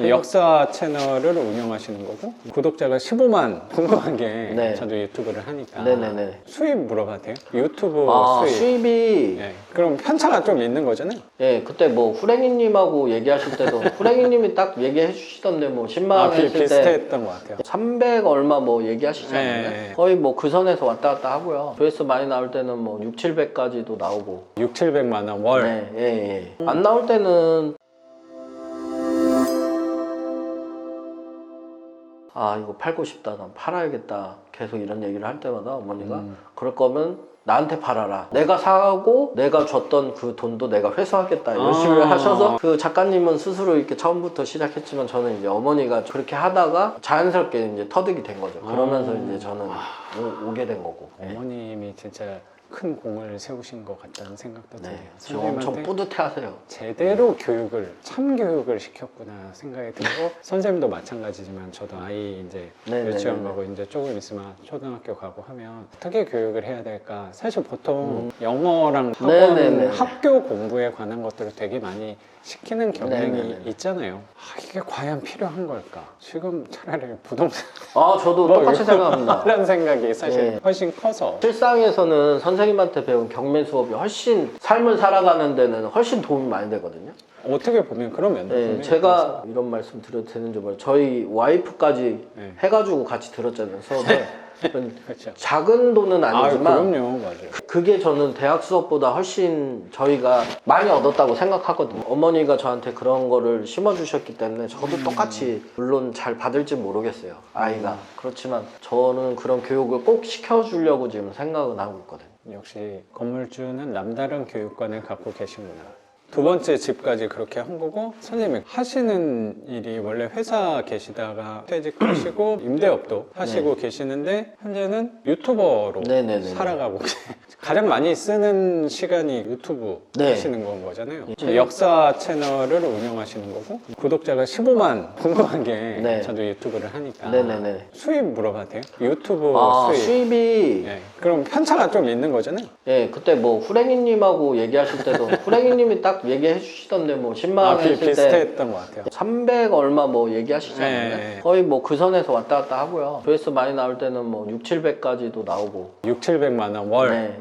역사 채널을 운영하시는 거고 구독자가 15만 궁금한 게 네. 저도 유튜브를 하니까 네네네. 수입 물어봐도 돼요? 유튜브 수입. 수입이 네. 그럼 편차가 좀 있는 거잖아요? 예, 그때 뭐 후랭이님하고 얘기하실 때도 후랭이님이 딱 얘기해 주시던데 뭐 10만 원 했을 때 비슷했던 것 같아요. 300 얼마 뭐 얘기하시잖아요. 네. 거의 뭐 그 선에서 왔다 갔다 하고요. 조회수 많이 나올 때는 뭐 6, 700까지도 나오고. 6, 700만 원 월. 네, 예, 예. 안 나올 때는 아 이거 팔고 싶다, 난 팔아야겠다 계속 이런 얘기를 할 때마다 어머니가 그럴 거면 나한테 팔아라. 내가 사고 내가 줬던 그 돈도 내가 회수하겠다 열심히 하셔서 그 작가님은 스스로 이렇게 처음부터 시작했지만 저는 이제 어머니가 그렇게 하다가 자연스럽게 이제 터득이 된 거죠. 그러면서 이제 저는 오게 된 거고. 어머님이 진짜 큰 공을 세우신 것 같다는 생각도 드네요. 저 엄청 뿌듯해하세요. 제대로 교육을, 참교육을 시켰구나 생각이 들고 선생님도 마찬가지지만 저도 아이 이제 유치원 가고 이제 조금 있으면 초등학교 가고 하면 어떻게 교육을 해야 될까? 사실 보통 영어랑 학원, 학교 공부에 관한 것들을 되게 많이 시키는 경향이 있잖아요. 이게 과연 필요한 걸까? 지금 차라리 부동산 저도 똑같이 생각합니다. 라는 생각이 사실 훨씬 커서 실상에서는 선생님한테 배운 경매 수업이 훨씬 삶을 살아가는 데는 훨씬 도움이 많이 되거든요. 어떻게 보면 그런 면도 네, 제가 이런 말씀 드려도 되는지 모르겠어요. 저희 와이프까지 해가지고 같이 들었잖아요, 수업에. 그렇죠. 작은 돈은 아니지만 그럼요, 맞아요. 그게 저는 대학 수업보다 훨씬 저희가 많이 얻었다고 생각하거든요. 어머니가 저한테 그런 거를 심어주셨기 때문에 저도 똑같이 물론 잘 받을지 모르겠어요, 아이가. 그렇지만 저는 그런 교육을 꼭 시켜주려고 지금 생각은 하고 있거든요. 역시 건물주는 남다른 교육관을 갖고 계시구나. 두 번째 집까지 그렇게 한 거고 선생님이 하시는 일이 원래 회사 계시다가 퇴직하시고 임대업도 하시고 계시는데 현재는 유튜버로 살아가고 가장 많이 쓰는 시간이 유튜브 하시는 건 거잖아요. 역사 채널을 운영하시는 거고 구독자가 15만 궁금한 게 저도 유튜브를 하니까 수입 물어봐도 돼요? 유튜브 수입이 그럼 편차가 좀 있는 거잖아요? 예, 그때 뭐 후랭이님하고 얘기하실 때도 후랭이님이 딱 얘기해 주시던데 뭐 10만 원 했을 때 비슷했던 것 같아요. 300 얼마 뭐 얘기하시잖아요. 거의 뭐 그 선에서 왔다 갔다 하고요. 조회수 많이 나올 때는 뭐 6, 700까지도 나오고. 6, 700만 원 월.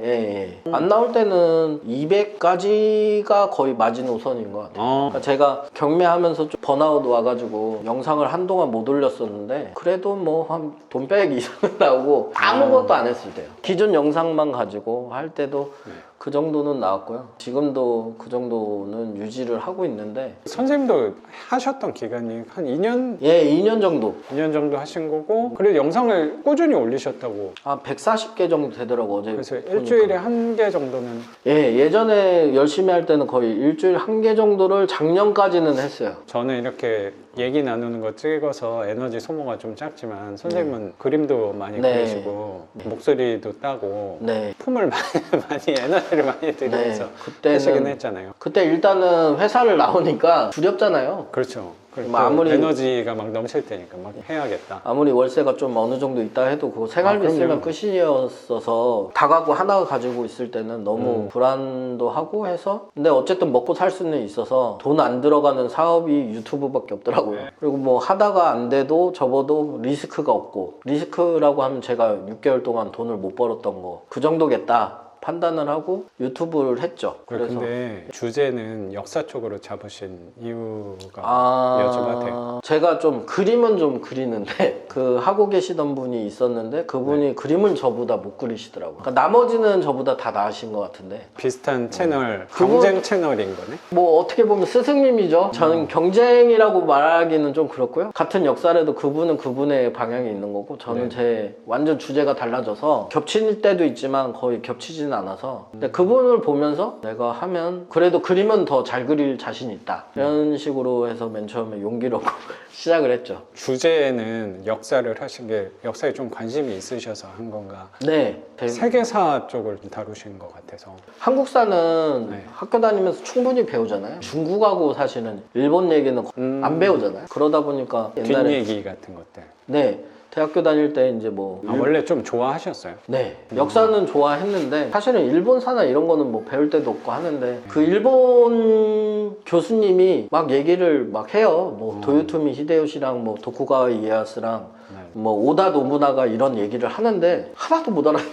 안 나올 때는 200까지가 거의 마지노선인 것 같아요. 그러니까 제가 경매하면서 좀 번아웃 와가지고 영상을 한동안 못 올렸었는데 그래도 뭐 한 돈 빼기 이상은 나오고 아무것도 안 했을 때요. 기존 영상만 가지고 할 때도 그 정도는 나왔고요. 지금도 그 정도는 유지를 하고 있는데 선생님도 하셨던 기간이 한 2년? 2년 정도. 2년 정도 하신 거고 그래도 영상을 꾸준히 올리셨다고. 140개 정도 되더라고 어제. 그래서 일주일에 한 개 정도는. 예전에 열심히 할 때는 거의 일주일 한 개 정도를 작년까지는 했어요. 저는 이렇게 얘기 나누는 거 찍어서 에너지 소모가 좀 작지만 선생님은 그림도 많이 그리시고 목소리도 따고 품을 많이 에너지를 많이 들이면서 하시긴 했잖아요. 그때 일단은 회사를 나오니까 두렵잖아요. 그렇죠. 아무리 에너지가 막 넘칠 테니까 막 해야겠다. 아무리 월세가 좀 어느 정도 있다 해도 그거 생활비 쓰면 끝이었어서 다가구 하나 가지고 있을 때는 너무 불안도 하고 해서 근데 어쨌든 먹고 살 수는 있어서 돈 안 들어가는 사업이 유튜브밖에 없더라고요. 그리고 뭐 하다가 안 돼도 접어도 리스크가 없고 리스크라고 하면 제가 6개월 동안 돈을 못 벌었던 거 그 정도겠다 판단을 하고 유튜브를 했죠. 그래서 근데 주제는 역사 쪽으로 잡으신 이유가 여쭤봐도 돼요? 제가 좀 그림은 좀 그리는데 그 하고 계시던 분이 있었는데 그분이 그림을 저보다 못 그리시더라고요. 그러니까 나머지는 저보다 다 나으신 것 같은데 비슷한 채널, 경쟁 채널인 거네? 뭐 어떻게 보면 스승님이죠. 저는 경쟁이라고 말하기는 좀 그렇고요. 같은 역사라도 그분은 그분의 방향이 있는 거고 저는 제 완전 주제가 달라져서 겹칠 때도 있지만 거의 겹치지는 않아서 근데 그분을 보면서 내가 하면 그래도 그림은 더 잘 그릴 자신이 있다 이런 식으로 해서 맨 처음에 용기를 얻고 시작을 했죠. 주제는 역사를 하신 게 역사에 좀 관심이 있으셔서 한 건가? 네. 세계사 쪽을 좀 다루신 것 같아서. 한국사는 학교 다니면서 충분히 배우잖아요. 중국하고 사실은 일본 얘기는 안 배우잖아요. 그러다 보니까 옛날에 뒷얘기 같은 것들. 네. 대학교 다닐 때 이제 뭐 원래 좀 좋아하셨어요? 네, 역사는 좋아했는데 사실은 일본사나 이런 거는 뭐 배울 때도 없고 하는데 그 일본 교수님이 막 얘기를 막 해요. 뭐 도요토미 히데요시랑 뭐 도쿠가와 이에야스랑 뭐 오다 노부나가 이런 얘기를 하는데 하나도 못 알아요.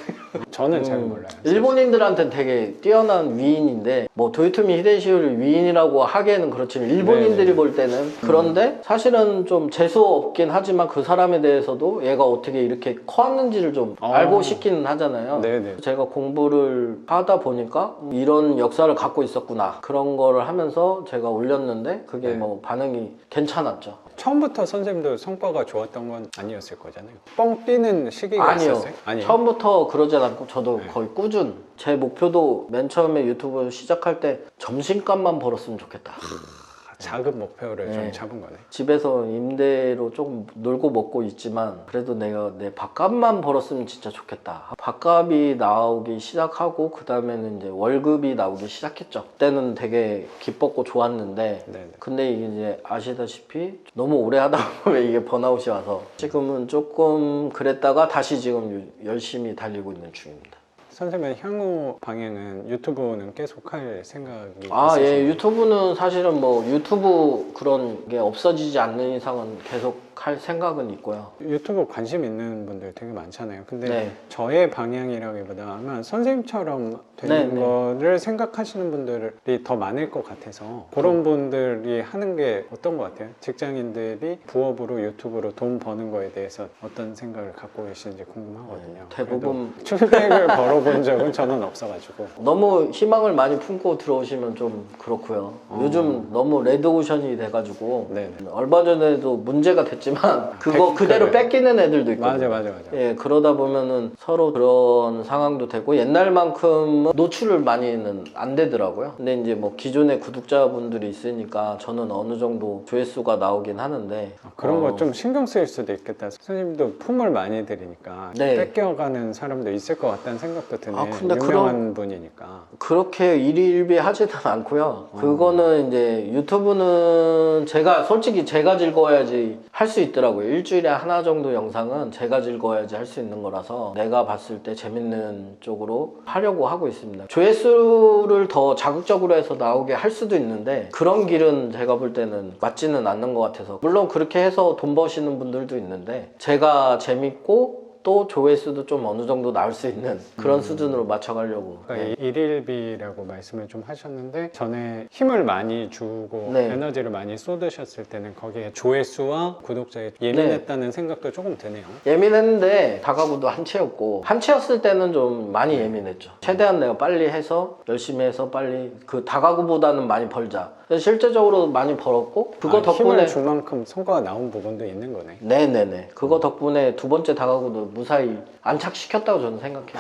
저는 잘 몰라요. 일본인들한테는 되게 뛰어난 위인인데 뭐 도요토미 히데요시를 위인이라고 하기에는 그렇지만 일본인들이 네네. 볼 때는 그런데 사실은 좀 재수 없긴 하지만 그 사람에 대해서도 얘가 어떻게 이렇게 커왔는지를 좀 알고 싶기는 하잖아요. 네네. 제가 공부를 하다 보니까 이런 역사를 갖고 있었구나 그런 거를 하면서 제가 올렸는데 그게 네. 뭐 반응이 괜찮았죠. 처음부터 선생님도 성과가 좋았던 건 아니었을 거잖아요. 뻥 뛰는 시기가 아니요. 있었어요? 아니요. 처음부터 그러진 않고 저도 네. 거의 꾸준. 제 목표도 맨 처음에 유튜브 시작할 때 점심값만 벌었으면 좋겠다. 작은 목표를 좀 네. 잡은 거네. 집에서 임대로 조금 놀고 먹고 있지만 그래도 내가 내 밥값만 벌었으면 진짜 좋겠다. 밥값이 나오기 시작하고 그 다음에는 이제 월급이 나오기 시작했죠. 그때는 되게 기뻤고 좋았는데 네네. 근데 이제 아시다시피 너무 오래 하다 보면 이게 번아웃이 와서 지금은 조금 그랬다가 다시 지금 열심히 달리고 있는 중입니다. 선생님의 향후 방향은 유튜브는 계속 할 생각이 아, 예, 있으신가요? 유튜브는 사실은 뭐 유튜브 그런 게 없어지지 않는 이상은 계속 할 생각은 있고요. 유튜브 관심 있는 분들 되게 많잖아요. 근데 네. 저의 방향이라기보다 아마 선생님처럼 되는 네, 네. 거를 생각하시는 분들이 더 많을 것 같아서 그런 분들이 하는 게 어떤 것 같아요? 직장인들이 부업으로 유튜브로 돈 버는 거에 대해서 어떤 생각을 갖고 계시는지 궁금하거든요. 대부분 그래도 출백을 벌어본 적은 저는 없어가지고. 너무 희망을 많이 품고 들어오시면 좀 그렇고요. 요즘 너무 레드오션이 돼가지고 네네. 얼마 전에도 문제가 됐지만 그거 백- 그대로 그래. 뺏기는 애들도 있거든요. 맞아. 예, 그러다 보면은 서로 그런 상황도 되고 옛날만큼은 노출을 많이는 안 되더라고요. 근데 이제 뭐 기존의 구독자분들이 있으니까 저는 어느 정도 조회수가 나오긴 하는데 그런 거 좀 신경 쓰일 수도 있겠다. 선생님도 품을 많이 들이니까 네. 뺏겨가는 사람도 있을 것 같다는 생각도 드네. 아, 근데 유명한 분이니까. 그렇게 일희일비하지는 않고요. 그거는 이제 유튜브는 제가 솔직히 제가 즐거워야지 할 수 있더라고요. 일주일에 하나 정도 영상은 제가 즐거워야지 할 수 있는 거라서 내가 봤을 때 재밌는 쪽으로 하려고 하고 있습니다. 조회수를 더 자극적으로 해서 나오게 할 수도 있는데 그런 길은 제가 볼 때는 맞지는 않는 것 같아서 물론 그렇게 해서 돈 버시는 분들도 있는데 제가 재밌고 또 조회수도 좀 어느 정도 나올 수 있는 그런 수준으로 맞춰가려고. 그러니까 일일비라고 말씀을 좀 하셨는데 전에 힘을 많이 주고 네. 에너지를 많이 쏟으셨을 때는 거기에 조회수와 구독자에 예민했다는 생각도 조금 드네요. 예민했는데 다가구도 한 채였고 한 채였을 때는 좀 많이 예민했죠. 최대한 내가 빨리 해서 열심히 해서 빨리 그 다가구보다는 많이 벌자. 실제적으로 많이 벌었고 그거 덕분에 힘을 준 만큼 성과가 나온 부분도 있는 거네. 네네네 그거 덕분에 두 번째 다가구도 무사히 안착시켰다고 저는 생각해요.